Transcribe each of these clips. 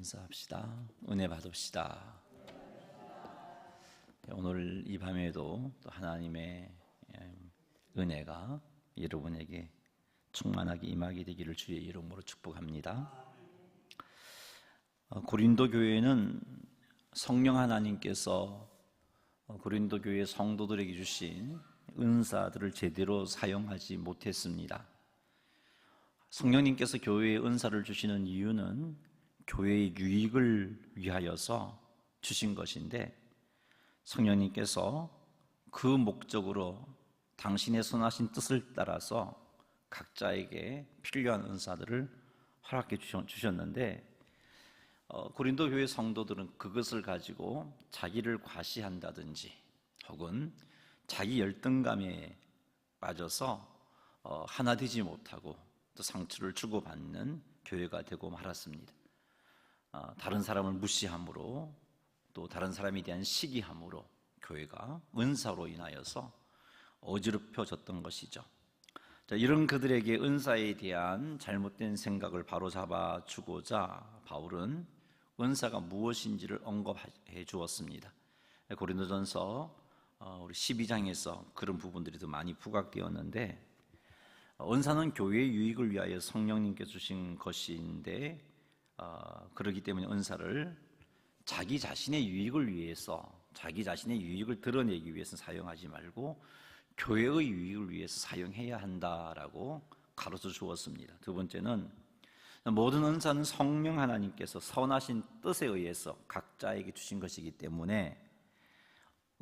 인사합시다. 은혜 받읍시다. 오늘 이 밤에도 또 하나님의 은혜가 여러분에게 충만하게 임하게 되기를 주의 이름으로 축복합니다. 고린도 교회는 성령 하나님께서 고린도 교회 성도들에게 주신 은사들을 제대로 사용하지 못했습니다. 성령님께서 교회에 은사를 주시는 이유는 교회의 유익을 위하여서 주신 것인데, 성령님께서 그 목적으로 당신의 선하신 뜻을 따라서 각자에게 필요한 은사들을 허락해 주셨는데, 고린도 교회 성도들은 그것을 가지고 자기를 과시한다든지 혹은 자기 열등감에 빠져서 하나 되지 못하고 또 상처를 주고받는 교회가 되고 말았습니다. 다른 사람을 무시함으로 또 다른 사람에 대한 시기함으로 교회가 은사로 인하여서 어지럽혀졌던 것이죠. 이런 그들에게 은사에 대한 잘못된 생각을 바로잡아 주고자 바울은 은사가 무엇인지를 언급해 주었습니다. 고린도전서 우리 12장에서 그런 부분들이 더 많이 부각되었는데, 은사는 교회의 유익을 위하여 성령님께서 주신 것인데, 그렇기 때문에 은사를 자기 자신의 유익을 위해서, 자기 자신의 유익을 드러내기 위해서 사용하지 말고 교회의 유익을 위해서 사용해야 한다라고 가르쳐 주었습니다. 두 번째는 모든 은사는 성령 하나님께서 선하신 뜻에 의해서 각자에게 주신 것이기 때문에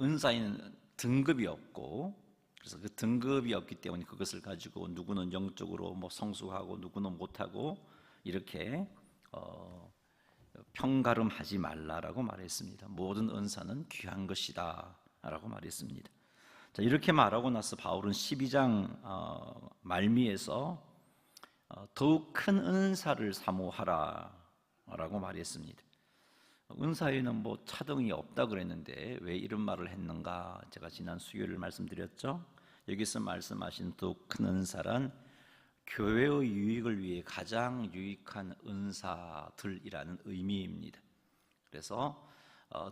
은사에는 등급이 없고, 그래서 그 등급이 없기 때문에 그것을 가지고 누구는 영적으로 성숙하고 누구는 못하고 이렇게 평가름하지 말라라고 말했습니다. 모든 은사는 귀한 것이다 라고 말했습니다. 이렇게 말하고 나서 바울은 12장 말미에서 더욱 큰 은사를 사모하라 라고 말했습니다. 은사에는 차등이 없다 그랬는데 왜 이런 말을 했는가? 제가 지난 수요일 말씀드렸죠. 여기서 말씀하신 더욱 큰 은사란 교회의 유익을 위해 가장 유익한 은사들이라는 의미입니다. 그래서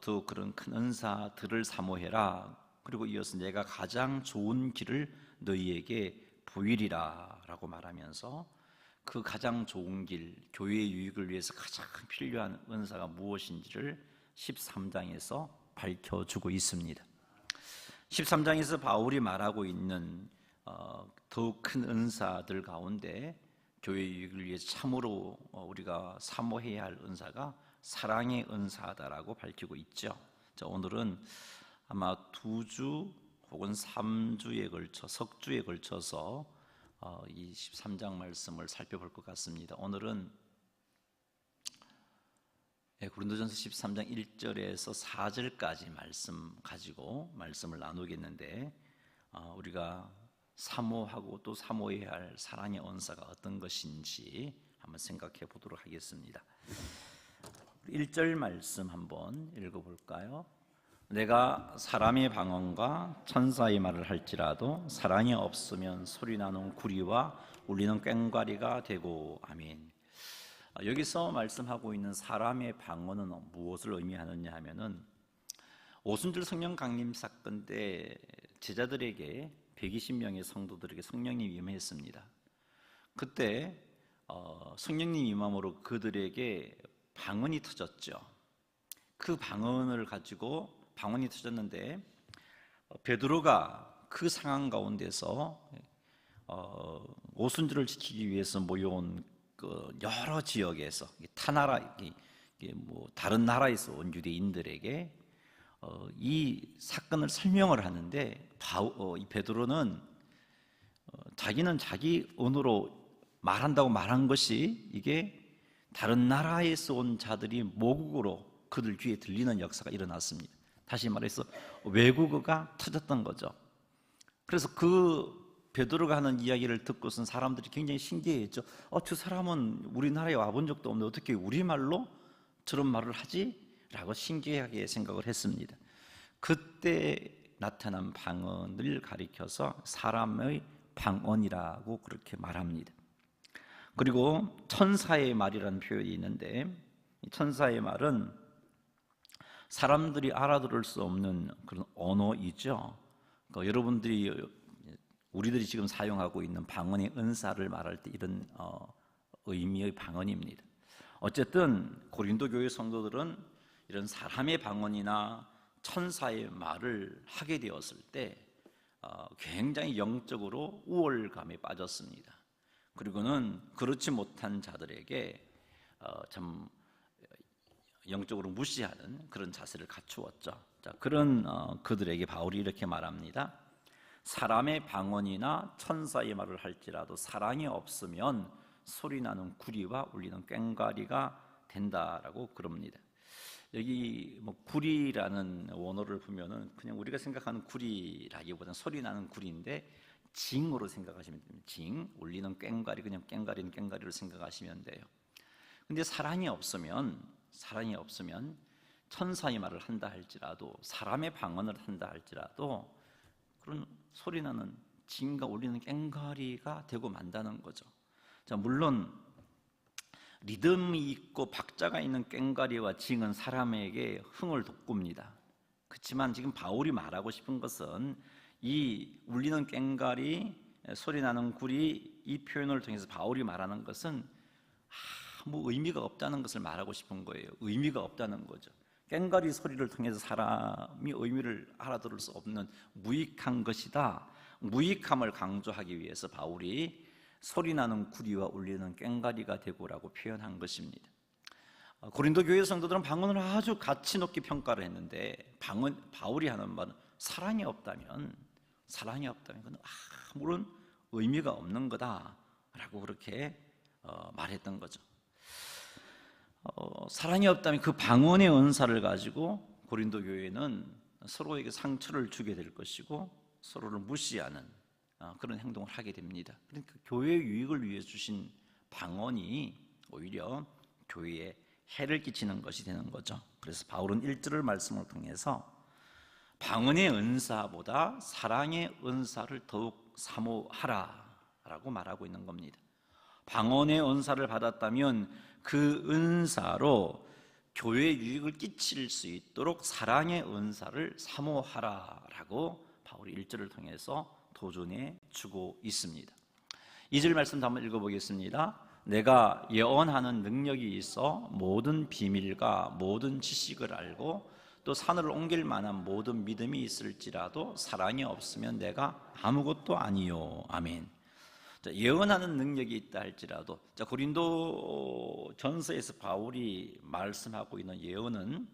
더욱 그런 큰 은사들을 사모해라. 그리고 이어서 내가 가장 좋은 길을 너희에게 보이리라 라고 말하면서 그 가장 좋은 길, 교회의 유익을 위해서 가장 필요한 은사가 무엇인지를 13장에서 밝혀주고 있습니다. 13장에서 바울이 말하고 있는 더욱 큰 은사들 가운데 교회의 유익을 위해 참으로 우리가 사모해야 할 은사가 사랑의 은사다라고 밝히고 있죠. 오늘은 아마 2주 혹은 3주에 걸쳐, 석주에 걸쳐서 이 13장 말씀을 살펴볼 것 같습니다. 오늘은 고린도전서 13장 1절에서 4절까지 말씀 가지고 말씀을 나누겠는데, 우리가 사모하고 또 사모해야 할 사랑의 은사가 어떤 것인지 한번 생각해 보도록 하겠습니다. 1절 말씀 한번 읽어볼까요? 내가 사람의 방언과 천사의 말을 할지라도 사랑이 없으면 소리나는 구리와 울리는 꽹과리가 되고. 아멘. 여기서 말씀하고 있는 사람의 방언은 무엇을 의미하느냐 하면은, 오순절 성령 강림 사건 때 제자들에게 120명의 성도들에게 성령님이 임했습니다. 그때 성령님 임함으로 그들에게 방언이 터졌죠. 그 방언을 가지고 방언이 터졌는데, 베드로가 그 상황 가운데서 오순절을 지키기 위해서 모여온 여러 지역에서 타나라, 다른 나라에서 온 유대인들에게 이 사건을 설명을 하는데, 이 베드로는 자기는 자기 언어로 말한다고 말한 것이 이게 다른 나라에서 온 자들이 모국어로 그들 귀에 들리는 역사가 일어났습니다. 다시 말해서 외국어가 터졌던 거죠. 그래서 그 베드로가 하는 이야기를 듣고선 사람들이 굉장히 신기해했죠. 저 사람은 우리나라에 와본 적도 없는데 어떻게 우리말로 저런 말을 하지? 라고 신기하게 생각을 했습니다. 그때 나타난 방언을 가리켜서 사람의 방언이라고 그렇게 말합니다. 그리고 천사의 말이라는 표현이 있는데, 이 천사의 말은 사람들이 알아들을 수 없는 그런 언어이죠. 그러니까 여러분들이 우리들이 지금 사용하고 있는 방언의 은사를 말할 때 이런 의미의 방언입니다. 어쨌든 고린도 교회 성도들은 이런 사람의 방언이나 천사의 말을 하게 되었을 때 굉장히 영적으로 우월감에 빠졌습니다. 그리고는 그렇지 못한 자들에게 참 영적으로 무시하는 그런 자세를 갖추었죠. 자, 그런 그들에게 바울이 이렇게 말합니다. 사람의 방언이나 천사의 말을 할지라도 사랑이 없으면 소리나는 구리와 울리는 꽹과리가 된다라고 그럽니다. 여기 뭐 구리라는 원어를 보면은 그냥 우리가 생각하는 구리라기보다는 소리나는 구리인데 징으로 생각하시면 됩니다. 징, 울리는 꽹과리, 그냥 꽹과리는 꽹과리로 생각하시면 돼요. 근데 사랑이 없으면 천사의 말을 한다 할지라도 사람의 방언을 한다 할지라도 그런 소리나는 징과 울리는 꽹과리가 되고 만다는 거죠. 자, 물론 리듬이 있고 박자가 있는 꽹과리와 징은 사람에게 흥을 돋굽니다. 그렇지만 지금 바울이 말하고 싶은 것은 이 울리는 꽹과리, 소리나는 구리, 이 표현을 통해서 바울이 말하는 것은 아무 의미가 없다는 것을 말하고 싶은 거예요. 의미가 없다는 거죠. 꽹과리 소리를 통해서 사람이 의미를 알아들을 수 없는 무익한 것이다. 무익함을 강조하기 위해서 바울이 소리나는 구리와 울리는 꽹과리가 되고라고 표현한 것입니다. 고린도 교회 성도들은 방언을 아주 가치 높게 평가를 했는데 바울이 하는 말은 사랑이 없다면 그건 아무런 의미가 없는 거다라고 그렇게 말했던 거죠. 사랑이 없다면 그 방언의 은사를 가지고 고린도 교회는 서로에게 상처를 주게 될 것이고 서로를 무시하는 그런 행동을 하게 됩니다. 그러니까 교회의 유익을 위해 주신 방언이 오히려 교회에 해를 끼치는 것이 되는 거죠. 그래서 바울은 1절 말씀을 통해서 방언의 은사보다 사랑의 은사를 더욱 사모하라 라고 말하고 있는 겁니다. 방언의 은사를 받았다면 그 은사로 교회에 유익을 끼칠 수 있도록 사랑의 은사를 사모하라 라고 바울이 1절을 통해서 도전해 주고 있습니다. 2절 말씀도 한번 읽어보겠습니다. 내가 예언하는 능력이 있어 모든 비밀과 모든 지식을 알고 또 산을 옮길 만한 모든 믿음이 있을지라도 사랑이 없으면 내가 아무것도 아니요. 아멘. 자, 예언하는 능력이 있다 할지라도, 자, 고린도 전서에서 바울이 말씀하고 있는 예언은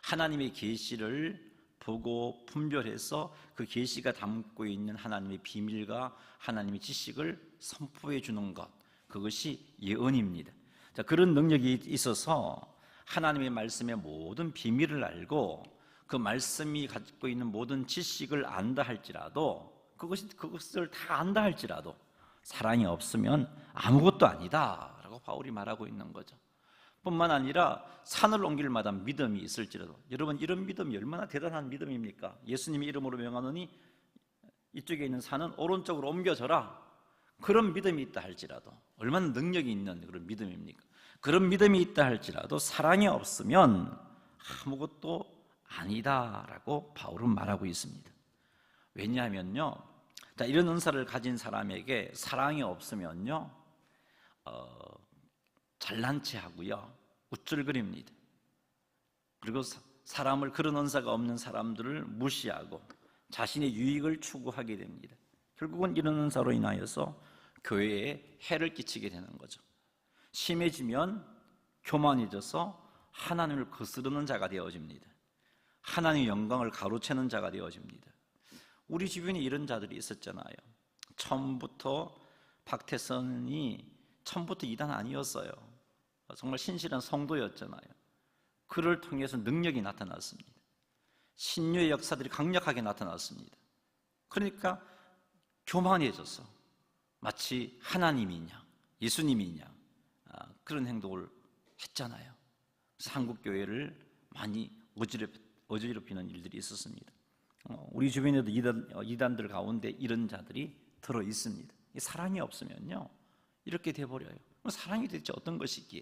하나님의 계시를 보고 분별해서 그 계시가 담고 있는 하나님의 비밀과 하나님의 지식을 선포해 주는 것, 그것이 예언입니다. 자, 그런 능력이 있어서 하나님의 말씀의 모든 비밀을 알고 그 말씀이 가지고 있는 모든 지식을 안다 할지라도, 그것을 다 안다 할지라도 사랑이 없으면 아무것도 아니다 라고 바울이 말하고 있는 거죠. 뿐만 아니라 산을 옮길 마다 믿음이 있을지라도, 여러분 이런 믿음이 얼마나 대단한 믿음입니까? 예수님의 이름으로 명하노니 이쪽에 있는 산은 오른쪽으로 옮겨져라, 그런 믿음이 있다 할지라도 얼마나 능력이 있는 그런 믿음입니까? 그런 믿음이 있다 할지라도 사랑이 없으면 아무것도 아니다라고 바울은 말하고 있습니다. 왜냐하면요, 자, 이런 은사를 가진 사람에게 사랑이 없으면요, 잘난 체 하고요, 우쭐거립니다. 그리고 사람을, 그런 은사가 없는 사람들을 무시하고 자신의 유익을 추구하게 됩니다. 결국은 이런 은사로 인하여서 교회에 해를 끼치게 되는 거죠. 심해지면 교만해져서 하나님을 거스르는 자가 되어집니다. 하나님의 영광을 가로채는 자가 되어집니다. 우리 주변에 이런 자들이 있었잖아요. 처음부터 박태선이 처음부터 이단 아니었어요. 정말 신실한 성도였잖아요. 그를 통해서 능력이 나타났습니다. 신유의 역사들이 강력하게 나타났습니다. 그러니까 교만해져서 마치 하나님이냐 예수님이냐 그런 행동을 했잖아요. 그래서 한국 교회를 많이 어지럽히는 일들이 있었습니다. 우리 주변에도 이단들 가운데 이런 자들이 들어 있습니다. 사랑이 없으면요 이렇게 돼버려요. 사랑이 도대체 어떤 것이기에?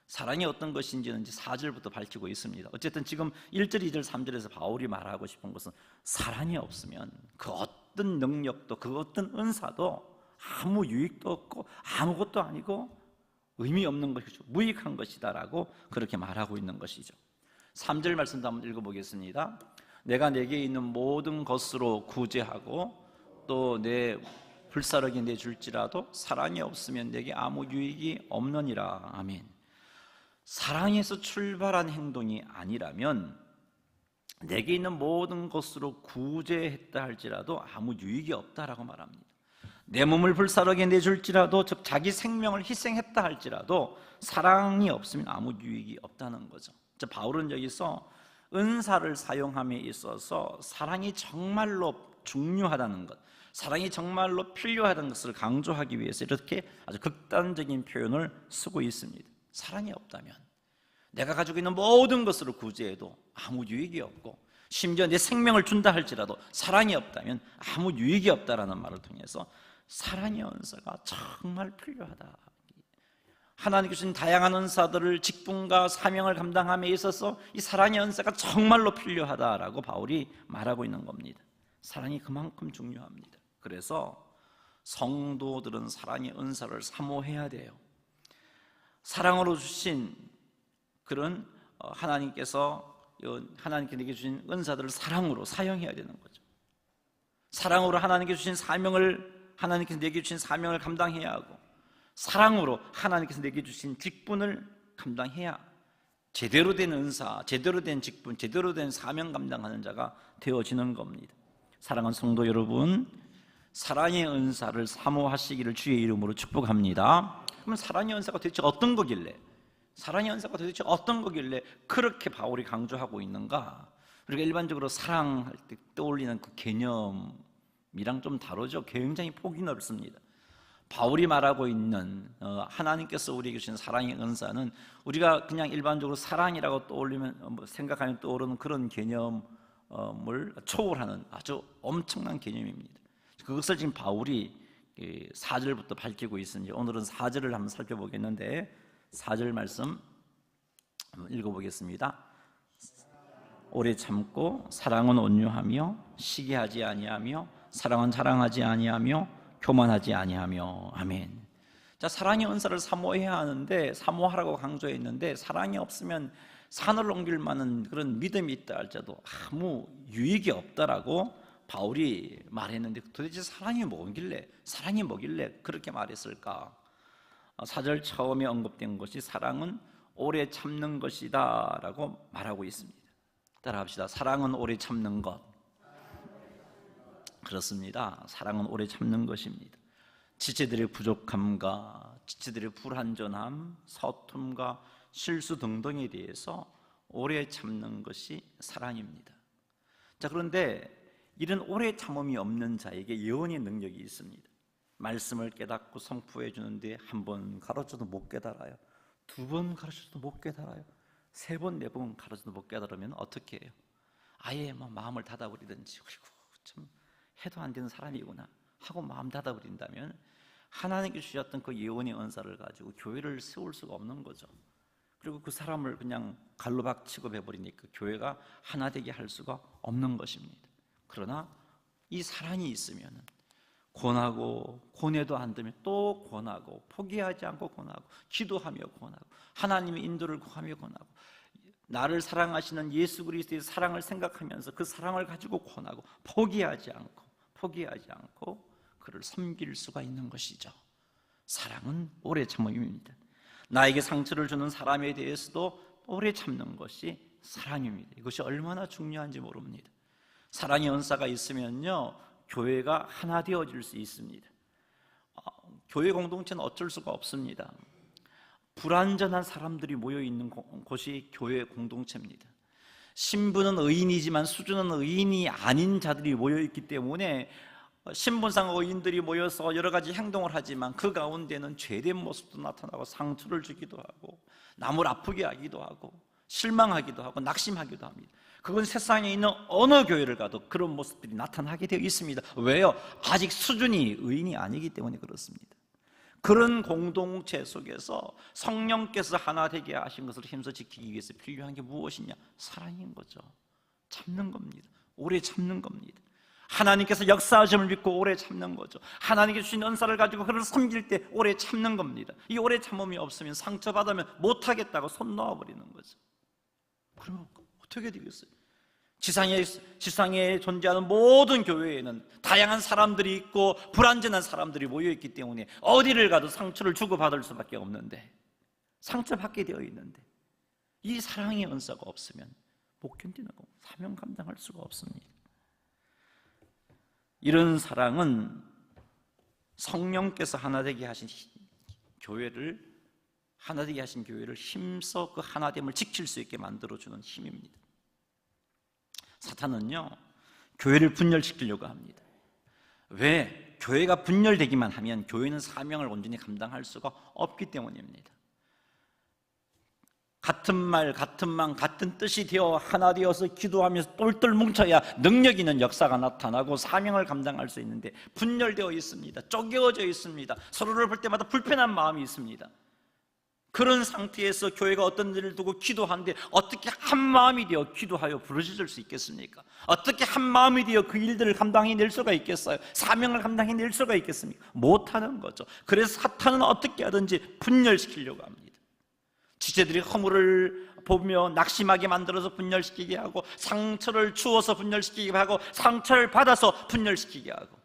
사랑이 어떤 것인지는 이제 4절부터 밝히고 있습니다. 어쨌든 지금 1절, 2절, 3절에서 바울이 말하고 싶은 것은 사랑이 없으면 그 어떤 능력도 그 어떤 은사도 아무 유익도 없고 아무것도 아니고 의미 없는 것이죠. 무익한 것이다라고 그렇게 말하고 있는 것이죠. 3절 말씀도 한번 읽어보겠습니다. 내가 내게 있는 모든 것으로 구제하고 또 내 불사르게 내줄지라도 사랑이 없으면 내게 아무 유익이 없느니라. 아멘. 사랑에서 출발한 행동이 아니라면 내게 있는 모든 것으로 구제했다 할지라도 아무 유익이 없다라고 말합니다. 내 몸을 불사르게 내줄지라도, 즉 자기 생명을 희생했다 할지라도 사랑이 없으면 아무 유익이 없다는 거죠. 바울은 여기서 은사를 사용함에 있어서 사랑이 정말로 중요하다는 것, 사랑이 정말로 필요하다는 것을 강조하기 위해서 이렇게 아주 극단적인 표현을 쓰고 있습니다. 사랑이 없다면 내가 가지고 있는 모든 것으로 구제해도 아무 유익이 없고, 심지어 내 생명을 준다 할지라도 사랑이 없다면 아무 유익이 없다라는 말을 통해서 사랑의 은사가 정말 필요하다. 하나님께서 주신 다양한 은사들을 직분과 사명을 감당함에 있어서 이 사랑의 은사가 정말로 필요하다라고 바울이 말하고 있는 겁니다. 사랑이 그만큼 중요합니다. 그래서 성도들은 사랑의 은사를 사모해야 돼요. 사랑으로 주신 그런 하나님께서 내게 주신 은사들을 사랑으로 사용해야 되는 거죠. 사랑으로 하나님께서 주신 하나님께서 내게 주신 사명을 감당해야 하고, 사랑으로 하나님께서 내게 주신 직분을 감당해야 제대로 된 은사, 제대로 된 직분, 제대로 된 사명 감당하는 자가 되어지는 겁니다. 사랑하는 성도 여러분, 사랑의 은사를 사모하시기를 주의 이름으로 축복합니다. 그러면 사랑의 은사가 도대체 어떤 거길래, 사랑의 은사가 도대체 어떤 거길래 그렇게 바울이 강조하고 있는가? 우리가 일반적으로 사랑할 때 떠올리는 그 개념이랑 좀 다르죠. 굉장히 폭이 넓습니다. 바울이 말하고 있는 하나님께서 우리에게 주신 사랑의 은사는 우리가 그냥 일반적으로 사랑이라고 떠올리면 생각하면 떠오르는 그런 개념을 초월하는 아주 엄청난 개념입니다. 그것을 지금 바울이 4절부터 밝히고 있으니 오늘은 4절을 한번 살펴보겠는데, 4절 말씀 한번 읽어보겠습니다. 오래 참고 사랑은 온유하며 시기하지 아니하며 사랑은 자랑하지 아니하며 교만하지 아니하며. 아멘. 자, 사랑의 은사를 사모해야 하는데, 사모하라고 강조했는데 사랑이 없으면 산을 옮길 만한 그런 믿음이 있다 할지라도 아무 유익이 없다라고 바울이 말했는데, 도대체 사랑이 뭐길래 그렇게 말했을까? 4절 처음에 언급된 것이 사랑은 오래 참는 것이다 라고 말하고 있습니다. 따라합시다. 사랑은 오래 참는 것. 그렇습니다. 사랑은 오래 참는 것입니다. 지체들의 부족함과 지체들의 불완전함, 서툼과 실수 등등에 대해서 오래 참는 것이 사랑입니다. 자, 그런데 이런 오래 참음이 없는 자에게 예언의 능력이 있습니다. 말씀을 깨닫고 선포해 주는데 한 번 가르쳐도 못 깨달아요. 2번 가르쳐도 못 깨달아요. 3번, 4번 가르쳐도 못 깨달으면 어떻게 해요? 아예 마음을 닫아버리든지, 그리고 참 해도 안 되는 사람이구나 하고 마음 닫아버린다면 하나님께 주셨던 그 예언의 은사를 가지고 교회를 세울 수가 없는 거죠. 그리고 그 사람을 그냥 갈로박 취급해버리니까 교회가 하나 되게 할 수가 없는 것입니다. 그러나 이 사랑이 있으면 권하고 권해도 안 되면 또 권하고, 포기하지 않고 권하고, 기도하며 권하고, 하나님의 인도를 구하며 권하고, 나를 사랑하시는 예수 그리스도의 사랑을 생각하면서 그 사랑을 가지고 권하고, 포기하지 않고 그를 섬길 수가 있는 것이죠. 사랑은 오래 참음입니다. 나에게 상처를 주는 사람에 대해서도 오래 참는 것이 사랑입니다. 이것이 얼마나 중요한지 모릅니다. 사랑의 은사가 있으면요, 교회가 하나 되어질 수 있습니다. 교회 공동체는 어쩔 수가 없습니다. 불완전한 사람들이 모여있는 곳이 교회 공동체입니다. 신분은 의인이지만 수준은 의인이 아닌 자들이 모여있기 때문에 신분상 의인들이 모여서 여러 가지 행동을 하지만 그 가운데는 죄된 모습도 나타나고, 상처를 주기도 하고, 남을 아프게 하기도 하고, 실망하기도 하고, 낙심하기도 합니다. 그건 세상에 있는 어느 교회를 가도 그런 모습들이 나타나게 되어 있습니다. 왜요? 아직 수준이 의인이 아니기 때문에 그렇습니다. 그런 공동체 속에서 성령께서 하나 되게 하신 것을 힘써 지키기 위해서 필요한 게 무엇이냐? 사랑인 거죠. 참는 겁니다. 오래 참는 겁니다. 하나님께서 역사하심을 믿고 오래 참는 거죠. 하나님께 주신 은사를 가지고 그를 섬길 때 오래 참는 겁니다. 이 오래 참음이 없으면 상처받으면 못하겠다고 손 놓아버리는 거죠. 그러면 어떻게 되겠어요? 지상에 존재하는 모든 교회에는 다양한 사람들이 있고 불완전한 사람들이 모여있기 때문에 어디를 가도 상처를 주고받을 수밖에 없는데, 상처받게 되어 있는데 이 사랑의 은사가 없으면 못 견디는 거고 사명 감당할 수가 없습니다. 이런 사랑은 성령께서 하나 되게 하신 교회를 힘써 그 하나됨을 지킬 수 있게 만들어주는 힘입니다. 사탄은요, 교회를 분열시키려고 합니다. 왜? 교회가 분열되기만 하면 교회는 사명을 온전히 감당할 수가 없기 때문입니다. 같은 말, 같은 마음, 같은 뜻이 되어 하나 되어서 기도하면서 똘똘 뭉쳐야 능력 있는 역사가 나타나고 사명을 감당할 수 있는데 분열되어 있습니다. 쪼개어져 있습니다. 서로를 볼 때마다 불편한 마음이 있습니다. 그런 상태에서 교회가 어떤 일을 두고 기도하는데 어떻게 한 마음이 되어 기도하여 부르짖을 수 있겠습니까? 어떻게 한 마음이 되어 그 일들을 감당해낼 수가 있겠어요? 사명을 감당해낼 수가 있겠습니까? 못하는 거죠. 그래서 사탄은 어떻게 하든지 분열시키려고 합니다. 지체들이 허물을 보며 낙심하게 만들어서 분열시키게 하고, 상처를 주어서 분열시키게 하고, 상처를 받아서 분열시키게 하고,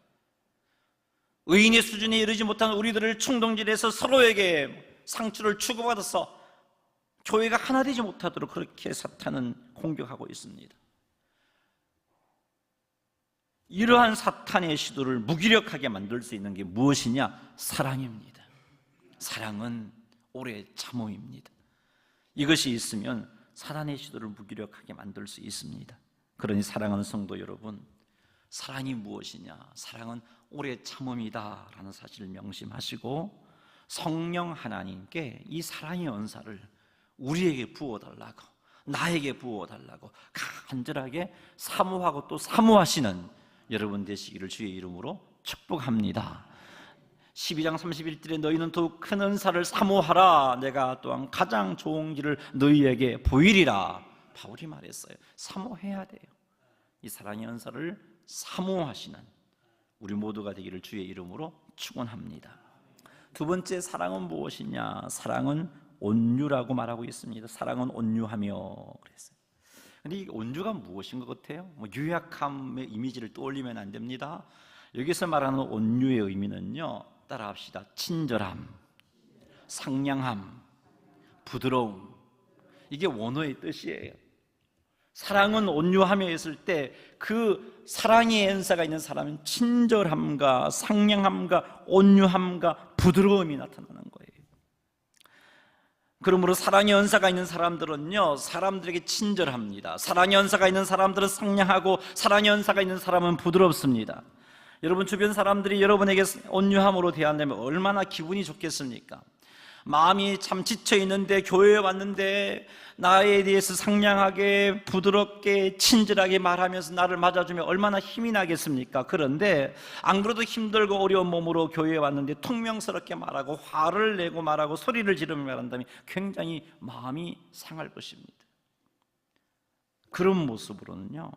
의인의 수준에 이르지 못한 우리들을 충동질해서 서로에게 상처를 주고받아서 교회가 하나 되지 못하도록 그렇게 사탄은 공격하고 있습니다. 이러한 사탄의 시도를 무기력하게 만들 수 있는 게 무엇이냐? 사랑입니다. 사랑은 오래 참음입니다. 이것이 있으면 사탄의 시도를 무기력하게 만들 수 있습니다. 그러니 사랑하는 성도 여러분, 사랑이 무엇이냐? 사랑은 오래 참음이다 라는 사실을 명심하시고 성령 하나님께 이 사랑의 은사를 우리에게 부어달라고, 나에게 부어달라고 간절하게 사모하고 또 사모하시는 여러분 되시기를 주의 이름으로 축복합니다. 12장 31절에 너희는 더욱 큰 은사를 사모하라, 내가 또한 가장 좋은 길을 너희에게 보이리라, 바울이 말했어요. 사모해야 돼요. 이 사랑의 은사를 사모하시는 우리 모두가 되기를 주의 이름으로 축원합니다. 두 번째, 사랑은 무엇이냐? 사랑은 온유라고 말하고 있습니다. 사랑은 온유하며 그랬어요. 근데 이 온유가 무엇인 것 같아요? 유약함의 이미지를 떠올리면 안 됩니다. 여기서 말하는 온유의 의미는요, 따라합시다. 친절함, 상냥함, 부드러움, 이게 원어의 뜻이에요. 사랑은 온유함에 있을 때 그 사랑의 은사가 있는 사람은 친절함과 상냥함과 온유함과 부드러움이 나타나는 거예요. 그러므로 사랑의 은사가 있는 사람들은요, 사람들에게 친절합니다. 사랑의 은사가 있는 사람들은 상냥하고, 사랑의 은사가 있는 사람은 부드럽습니다. 여러분 주변 사람들이 여러분에게 온유함으로 대한다면 얼마나 기분이 좋겠습니까? 마음이 참 지쳐 있는데 교회에 왔는데 나에 대해서 상냥하게 부드럽게 친절하게 말하면서 나를 맞아주면 얼마나 힘이 나겠습니까? 그런데 안 그래도 힘들고 어려운 몸으로 교회에 왔는데 퉁명스럽게 말하고 화를 내고 말하고 소리를 지르며 말한다면 굉장히 마음이 상할 것입니다. 그런 모습으로는요,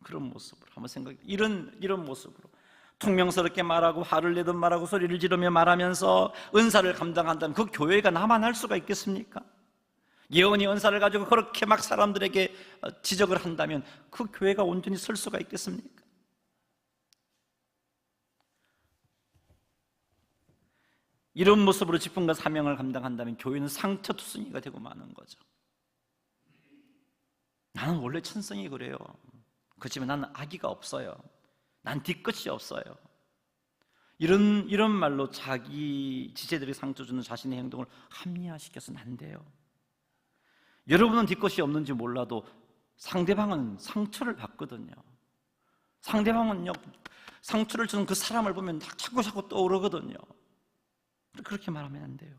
그런 모습으로 한번 생각해, 이런 모습으로 퉁명스럽게 말하고 화를 내든 말하고 소리를 지르며 말하면서 은사를 감당한다면 그 교회가 나만 할 수가 있겠습니까? 예언의 은사를 가지고 그렇게 막 사람들에게 지적을 한다면 그 교회가 온전히 설 수가 있겠습니까? 이런 모습으로 직분과 사명을 감당한다면 교회는 상처투성이가 되고 마는 거죠. 나는 원래 천성이 그래요. 그렇지만 나는 악의가 없어요. 난 뒤끝이 없어요. 이런 말로 자기 지체들이 상처 주는 자신의 행동을 합리화시켜서는 안 돼요. 여러분은 뒤끝이 없는지 몰라도 상대방은 상처를 받거든요. 상대방은요, 상처를 주는 그 사람을 보면 자꾸 떠오르거든요. 그렇게 말하면 안 돼요.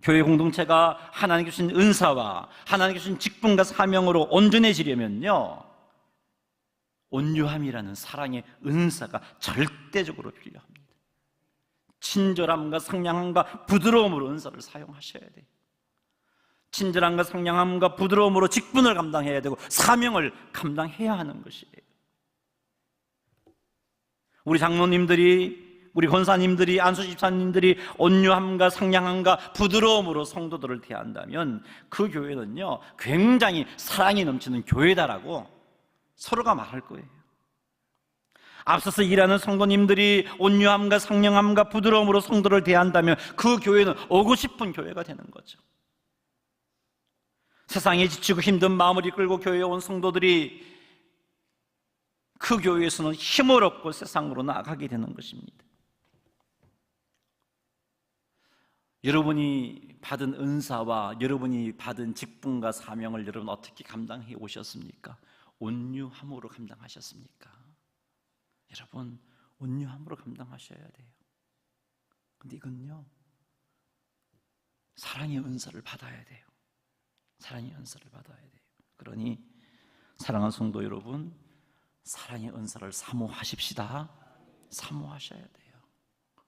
교회 공동체가 하나님께 주신 은사와 하나님께 주신 직분과 사명으로 온전해지려면요, 온유함이라는 사랑의 은사가 절대적으로 필요합니다. 친절함과 상냥함과 부드러움으로 은사를 사용하셔야 돼요. 친절함과 상냥함과 부드러움으로 직분을 감당해야 되고 사명을 감당해야 하는 것이에요. 우리 장로님들이, 우리 권사님들이, 안수집사님들이 온유함과 상냥함과 부드러움으로 성도들을 대한다면 그 교회는요 굉장히 사랑이 넘치는 교회다라고 서로가 말할 거예요. 앞서서 일하는 성도님들이 온유함과 상냥함과 부드러움으로 성도를 대한다면 그 교회는 오고 싶은 교회가 되는 거죠. 세상에 지치고 힘든 마음을 이끌고 교회에 온 성도들이 그 교회에서는 힘을 얻고 세상으로 나아가게 되는 것입니다. 여러분이 받은 은사와 여러분이 받은 직분과 사명을 여러분 어떻게 감당해 오셨습니까? 온유함으로 감당하셨습니까? 여러분 온유함으로 감당하셔야 돼요. 근데 이건요 사랑의 은사를 받아야 돼요. 사랑의 은사를 받아야 돼요. 그러니 사랑하는 성도 여러분, 사랑의 은사를 사모하십시다. 사모하셔야 돼요.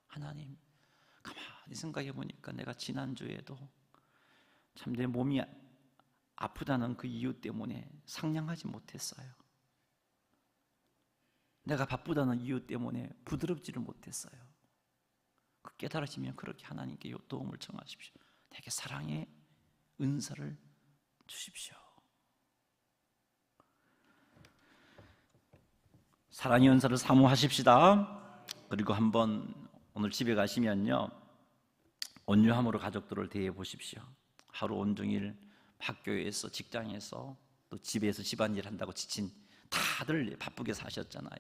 하나님, 가만히 생각해 보니까 내가 지난주에도 참 내 몸이 아프다는 그 이유 때문에 상냥하지 못했어요. 내가 바쁘다는 이유 때문에 부드럽지를 못했어요. 그 깨달으시면 그렇게 하나님께 도움을 청하십시오. 내게 사랑의 은사를 주십시오. 사랑의 은사를 사모하십시다. 그리고 한번 오늘 집에 가시면요 온유함으로 가족들을 대해 보십시오. 하루 온종일 학교에서 직장에서 또 집에서 집안일 한다고 지친 다들 바쁘게 사셨잖아요.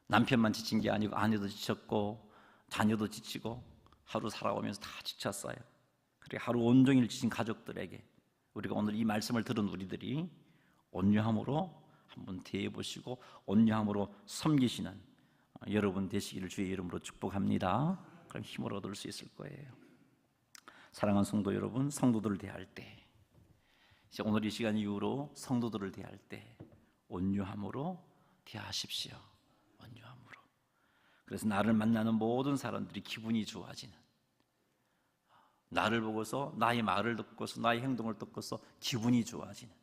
남편만 지친 게 아니고 아내도 지쳤고 자녀도 지치고 하루 살아오면서 다 지쳤어요. 그리고 하루 온종일 지친 가족들에게 우리가 오늘 이 말씀을 들은 우리들이 온유함으로 한번 대해보시고 온유함으로 섬기시는 여러분 되시기를 주의 이름으로 축복합니다. 그럼 힘을 얻을 수 있을 거예요. 사랑하는 성도 여러분, 성도들을 대할 때 이제 오늘 이 시간 이후로 성도들을 대할 때 온유함으로 대하십시오. 온유함으로. 그래서 나를 만나는 모든 사람들이 기분이 좋아지는, 나를 보고서 나의 말을 듣고서 나의 행동을 듣고서 기분이 좋아지는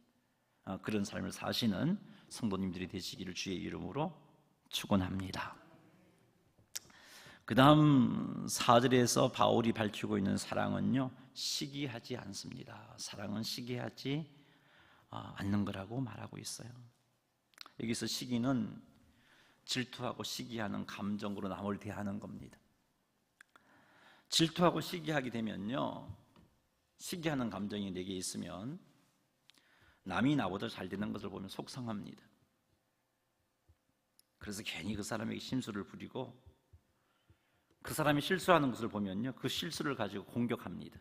그런 삶을 사시는 성도님들이 되시기를 주의 이름으로 축원합니다. 그 다음 4절에서 바울이 밝히고 있는 사랑은요 시기하지 않습니다. 사랑은 시기하지 않는 거라고 말하고 있어요. 여기서 시기는 질투하고 시기하는 감정으로 남을 대하는 겁니다. 질투하고 시기하게 되면요 시기하는 감정이 내게 있으면 남이 나보다 잘 되는 것을 보면 속상합니다. 그래서 괜히 그 사람에게 심술을 부리고 그 사람이 실수하는 것을 보면요 그 실수를 가지고 공격합니다.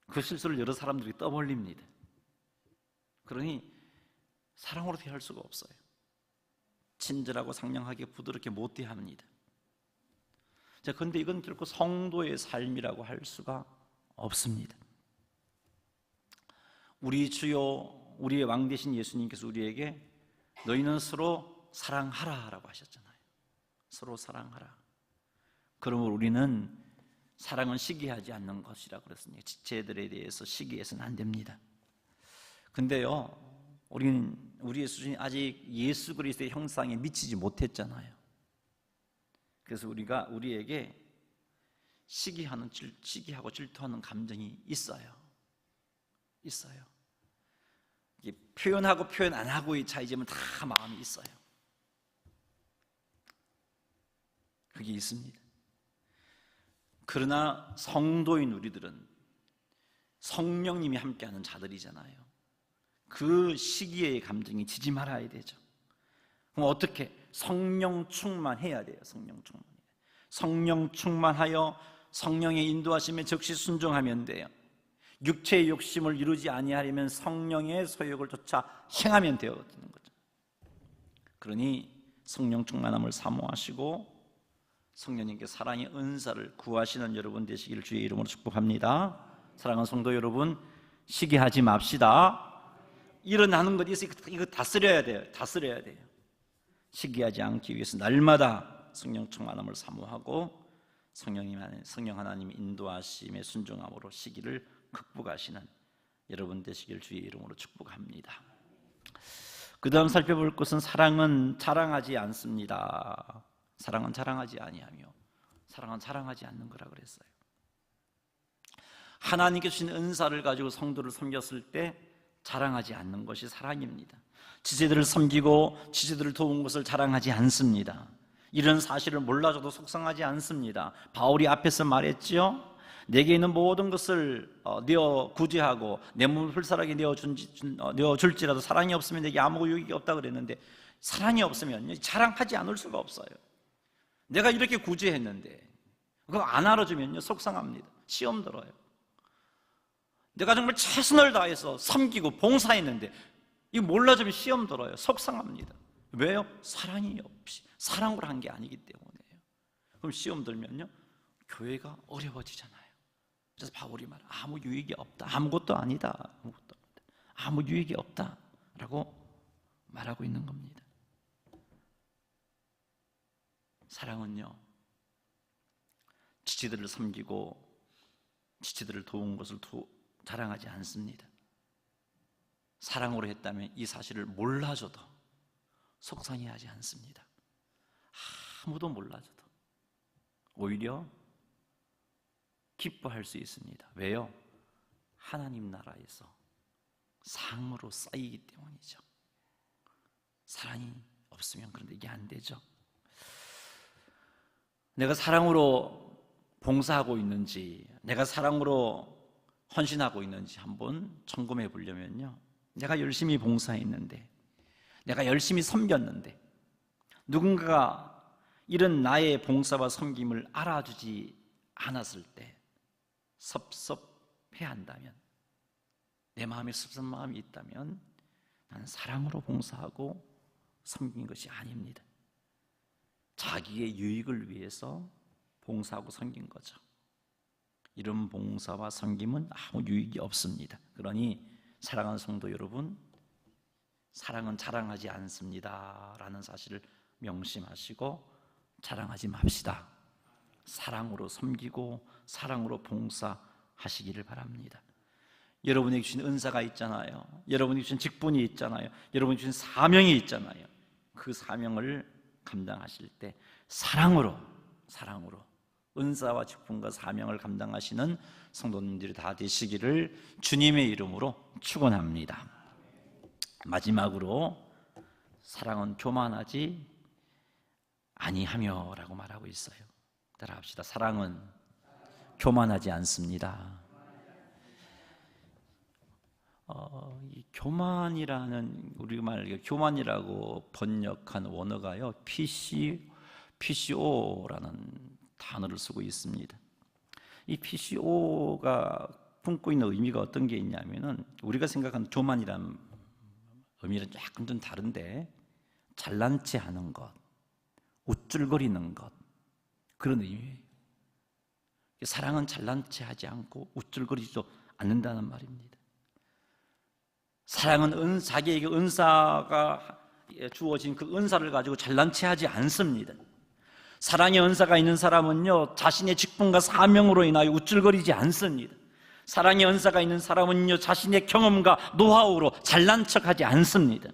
그 실수를 여러 사람들이 떠벌립니다. 그러니 사랑으로 대할 수가 없어요. 친절하고 상냥하게 부드럽게 못 대합니다. 자, 그런데 이건 결코 성도의 삶이라고 할 수가 없습니다. 우리 주요 우리의 왕 되신 예수님께서 우리에게 너희는 서로 사랑하라라고 하셨잖아요. 서로 사랑하라. 그러므로 우리는 사랑은 시기하지 않는 것이라고 그랬으니까 지체들에 대해서 시기해서는 안 됩니다. 근데요 우리의 수준이 아직 예수 그리스도의 형상에 미치지 못했잖아요. 그래서 우리에게 시기하고 질투하는 감정이 있어요. 이게 표현하고 표현 안 하고의 차이지만 다 마음이 있어요. 그게 있습니다. 그러나 성도인 우리들은 성령님이 함께하는 자들이잖아요. 그 시기의 감정이 지지 말아야 되죠. 그럼 어떻게? 성령 충만해야 돼요. 성령 충만하여 성령의 인도하심에 즉시 순종하면 돼요. 육체의 욕심을 이루지 아니하려면 성령의 소욕을 쫓아 행하면 되는 거죠. 그러니 성령 충만함을 사모하시고 성령님께 사랑의 은사를 구하시는 여러분 되시기를 주의 이름으로 축복합니다. 사랑하는 성도 여러분, 시기하지 맙시다. 일어나는 것 있어요. 이거 다스려야 돼요. 시기하지 않기 위해서 날마다 성령 충만함을 사모하고 성령 하나님 인도하심에 순종함으로 시기를 극복하시는 여러분 되시길 주의 이름으로 축복합니다. 그 다음 살펴볼 것은 사랑은 자랑하지 않습니다. 사랑은 자랑하지 아니하며 사랑은 자랑하지 않는 거라 그랬어요. 하나님께 주신 은사를 가지고 성도를 섬겼을 때 자랑하지 않는 것이 사랑입니다. 지체들을 섬기고 지체들을 도운 것을 자랑하지 않습니다. 이런 사실을 몰라줘도 속상하지 않습니다. 바울이 앞에서 말했지요. 내게 있는 모든 것을 내어 구제하고 내 몸을 불살하게 내어줄지라도 사랑이 없으면 내게 아무 유익이 없다 그랬는데, 사랑이 없으면 자랑하지 않을 수가 없어요. 내가 이렇게 구제했는데 그거 안 알아주면요 속상합니다. 시험 들어요. 내가 정말 최선을 다해서 섬기고 봉사했는데 이거 몰라주면 시험 들어요. 속상합니다. 왜요? 사랑이 없이, 사랑으로 한 게 아니기 때문에요. 그럼 시험 들면요 교회가 어려워지잖아요. 그래서 바울이 말해요. 아무 유익이 없다. 아무것도 아니다. 아무 유익이 없다 라고 말하고 있는 겁니다. 사랑은요 지체들을 섬기고 지체들을 도운 것을 자랑하지 않습니다. 사랑으로 했다면 이 사실을 몰라줘도 속상해하지 않습니다. 아무도 몰라줘도 오히려 기뻐할 수 있습니다. 왜요? 하나님 나라에서 상으로 쌓이기 때문이죠. 사랑이 없으면 그런데 이게 안 되죠. 내가 사랑으로 봉사하고 있는지, 내가 사랑으로 헌신하고 있는지 한번 점검해 보려면요, 내가 열심히 봉사했는데, 내가 열심히 섬겼는데 누군가가 이런 나의 봉사와 섬김을 알아주지 않았을 때 섭섭해한다면, 내 마음에 섭섭한 마음이 있다면 나는 사랑으로 봉사하고 섬긴 것이 아닙니다. 자기의 유익을 위해서 봉사하고 섬긴 거죠. 이런 봉사와 섬김은 아무 유익이 없습니다. 그러니 사랑하는 성도 여러분, 사랑은 자랑하지 않습니다 라는 사실을 명심하시고 자랑하지 맙시다. 사랑으로 섬기고 사랑으로 봉사하시기를 바랍니다. 여러분에게 주신 은사가 있잖아요. 여러분에게 주신 직분이 있잖아요. 여러분에게 주신 사명이 있잖아요. 그 사명을 감당하실 때 사랑으로 은사와 직분과 사명을 감당하시는 성도님들이 다 되시기를 주님의 이름으로 축원합니다. 마지막으로 사랑은 교만하지 아니하며 라고 말하고 있어요. 따라합시다. 사랑은 교만하지 않습니다. 이 교만이라는, 우리말 교만이라고 번역한 원어가요, PCO라는 단어를 쓰고 있습니다. 이 PCO가 품고 있는 의미가 어떤 게 있냐면은, 우리가 생각하는 교만이라는 의미는 약간 좀 다른데, 잘난 체 하는 것, 우쭐거리는 것, 그런 의미예요. 사랑은 잘난 체 하지 않고 우쭐거리지도 않는다는 말입니다. 사랑은 자기에게 은사가 주어진 그 은사를 가지고 잘난 체 하지 않습니다. 사랑의 은사가 있는 사람은요, 자신의 직분과 사명으로 인하여 우쭐거리지 않습니다. 사랑의 은사가 있는 사람은요, 자신의 경험과 노하우로 잘난 척하지 않습니다.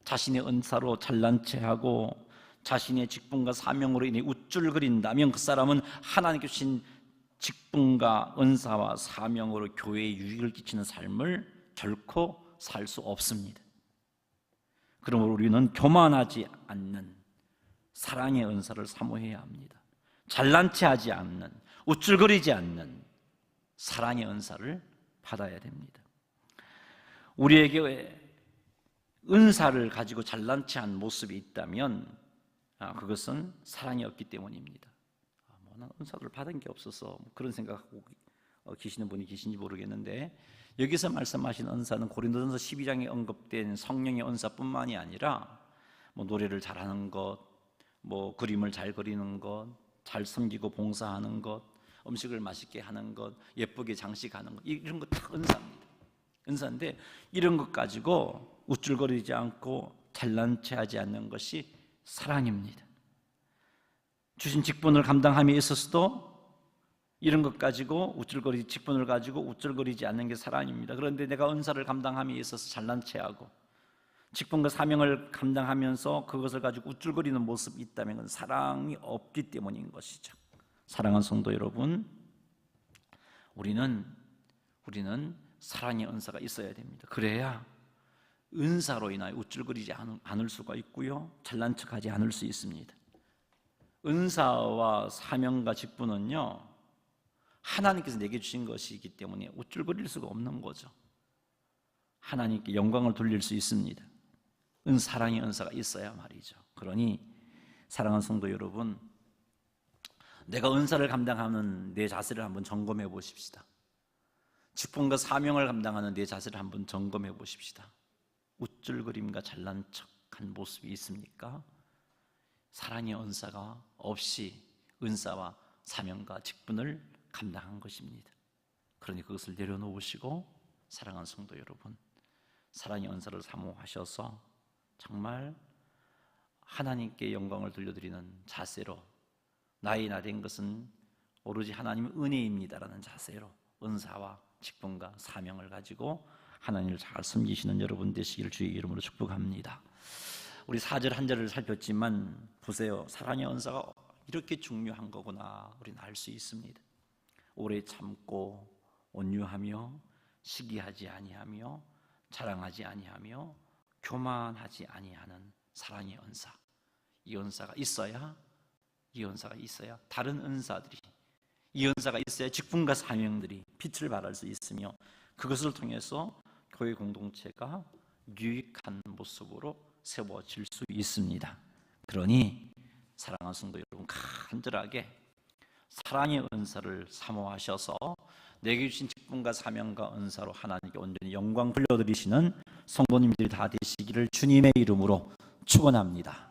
자신의 은사로 잘난 체하고 자신의 직분과 사명으로 인해 우쭐거린다면 그 사람은 하나님께 주신 직분과 은사와 사명으로 교회에 유익을 끼치는 삶을 결코 살 수 없습니다. 그러므로 우리는 교만하지 않는 사랑의 은사를 사모해야 합니다. 잘난 체하지 않는, 우쭐거리지 않는 사랑의 은사를 받아야 됩니다. 우리에게 은사를 가지고 잘난 체한 모습이 있다면 그것은 사랑이 없기 때문입니다. 난 은사를 받은 게 없어서 그런 생각하고 계시는 분이 계신지 모르겠는데, 여기서 말씀하신 은사는 고린도전서 12장에 언급된 성령의 은사뿐만이 아니라 노래를 잘하는 것, 그림을 잘 그리는 것, 잘 섬기고 봉사하는 것, 음식을 맛있게 하는 것, 예쁘게 장식하는 것, 이런 것 다 은사입니다. 은사인데 이런 것 가지고 우쭐거리지 않고 잘난 체하지 않는 것이 사랑입니다. 주신 직분을 감당함에 있어서도 이런 것 가지고 직분을 가지고 우쭐거리지 않는 게 사랑입니다. 그런데 내가 은사를 감당함에 있어서 잘난 체하고 직분과 사명을 감당하면서 그것을 가지고 우쭐거리는 모습이 있다면 그건 사랑이 없기 때문인 것이죠. 사랑하는 성도 여러분, 우리는 사랑의 은사가 있어야 됩니다. 그래야 은사로 인하여 우쭐거리지 않을 수가 있고요, 잘난 척하지 않을 수 있습니다. 은사와 사명과 직분은요, 하나님께서 내게 주신 것이기 때문에 우쭐거릴 수가 없는 거죠. 하나님께 영광을 돌릴 수 있습니다. 사랑의 은사가 있어야 말이죠. 그러니 사랑하는 성도 여러분, 내가 은사를 감당하는 내 자세를 한번 점검해 보십시다. 직분과 사명을 감당하는 내 자세를 한번 점검해 보십시다. 우쭐거림과 잘난 척한 모습이 있습니까? 사랑의 은사가 없이 은사와 사명과 직분을 감당한 것입니다. 그러니 그것을 내려놓으시고 사랑하는 성도 여러분, 사랑의 은사를 사모하셔서 정말 하나님께 영광을 돌려드리는 자세로, 나의 나 된 것은 오로지 하나님의 은혜입니다라는 자세로 은사와 직분과 사명을 가지고 하나님을 잘 섬기시는 여러분 되시기를 주의 이름으로 축복합니다. 우리 4절 한 절을 살폈지만 보세요, 사랑의 은사가 이렇게 중요한 거구나 우리는 알 수 있습니다. 오래 참고 온유하며 시기하지 아니하며 자랑하지 아니하며 교만하지 아니하는 사랑의 은사, 이 은사가 있어야 다른 은사들이, 이 은사가 있어야 직분과 사명들이 빛을 발할 수 있으며 그것을 통해서 교회 공동체가 유익한 모습으로 세워질 수 있습니다. 그러니 사랑하는 성도 여러분, 간절하게 사랑의 은사를 사모하셔서 내게 주신 직분과 사명과 은사로 하나님께 온전히 영광 돌려드리시는 성도님들이 다 되시기를 주님의 이름으로 축원합니다.